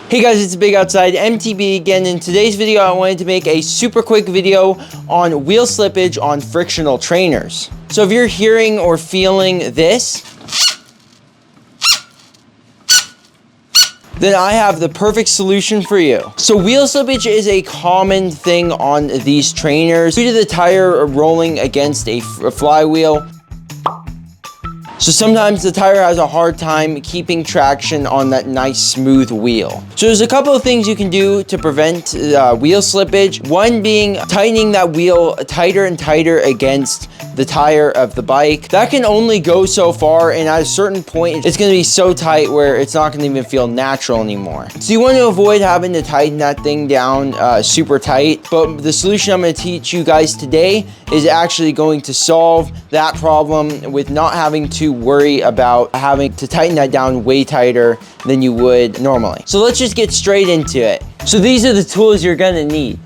Hey guys, it's Big Outside MTB again. In today's video, I wanted to make a super quick video on wheel slippage on frictional trainers. So if you're hearing or feeling this, then I have the perfect solution for you. So wheel slippage is a common thing on these trainers due to the tire rolling against a flywheel. So sometimes the tire has a hard time keeping traction on that nice smooth wheel. So there's a couple of things you can do to prevent wheel slippage. One being tightening that wheel tighter and tighter against the tire of the bike. That can only go so far, and at a certain point it's going to be so tight where it's not going to even feel natural anymore. So you want to avoid having to tighten that thing down super tight, but the solution I'm going to teach you guys today is actually going to solve that problem with not having to worry about having to tighten that down way tighter than you would normally. So let's just get straight into it. So these are the tools you're gonna need.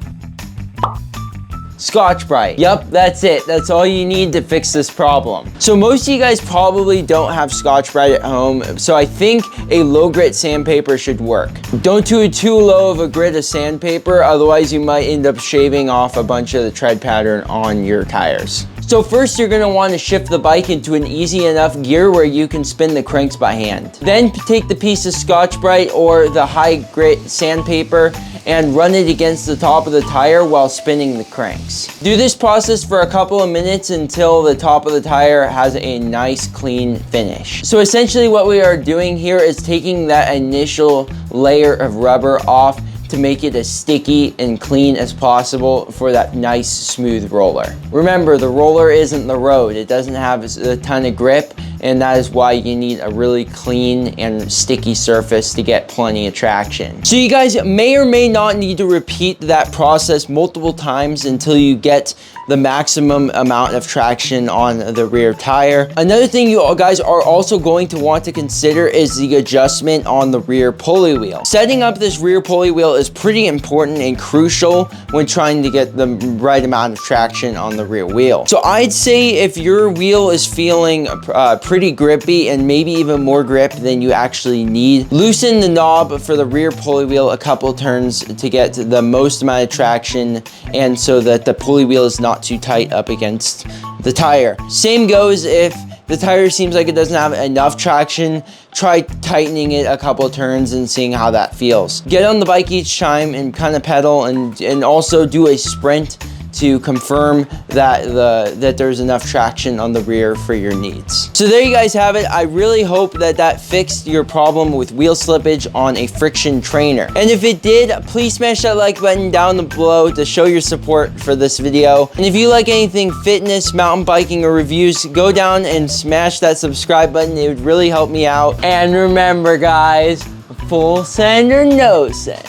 Scotch-Brite. Yep, that's it. That's all you need to fix this problem. So most of you guys probably don't have Scotch-Brite at home, so I think a low grit sandpaper should work. Don't do too low of a grit of sandpaper, otherwise you might end up shaving off a bunch of the tread pattern on your tires. So first you're going to want to shift the bike into an easy enough gear where you can spin the cranks by hand. Then take the piece of Scotch-Brite or the high grit sandpaper and run it against the top of the tire while spinning the cranks. Do this process for a couple of minutes until the top of the tire has a nice clean finish. So essentially what we are doing here is taking that initial layer of rubber off to make it as sticky and clean as possible for that nice smooth roller. Remember, the roller isn't the road. It doesn't have a ton of grip, and that is why you need a really clean and sticky surface to get plenty of traction. So you guys may or may not need to repeat that process multiple times until you get the maximum amount of traction on the rear tire. Another thing you guys are also going to want to consider is the adjustment on the rear pulley wheel. Setting up this rear pulley wheel is pretty important and crucial when trying to get the right amount of traction on the rear wheel. So I'd say if your wheel is feeling pretty grippy and maybe even more grip than you actually need, loosen the knob for the rear pulley wheel a couple turns to get the most amount of traction, and so that the pulley wheel is not too tight up against the tire. Same goes if the tire seems like it doesn't have enough traction. Try tightening it a couple of turns and seeing how that feels. Get on the bike each time and kind of pedal, and also do a sprint to confirm that there's enough traction on the rear for your needs. So there you guys have it. I really hope that fixed your problem with wheel slippage on a friction trainer. And if it did, please smash that like button down below to show your support for this video. And if you like anything fitness, mountain biking, or reviews, go down and smash that subscribe button. It would really help me out. And remember guys, full send or no send,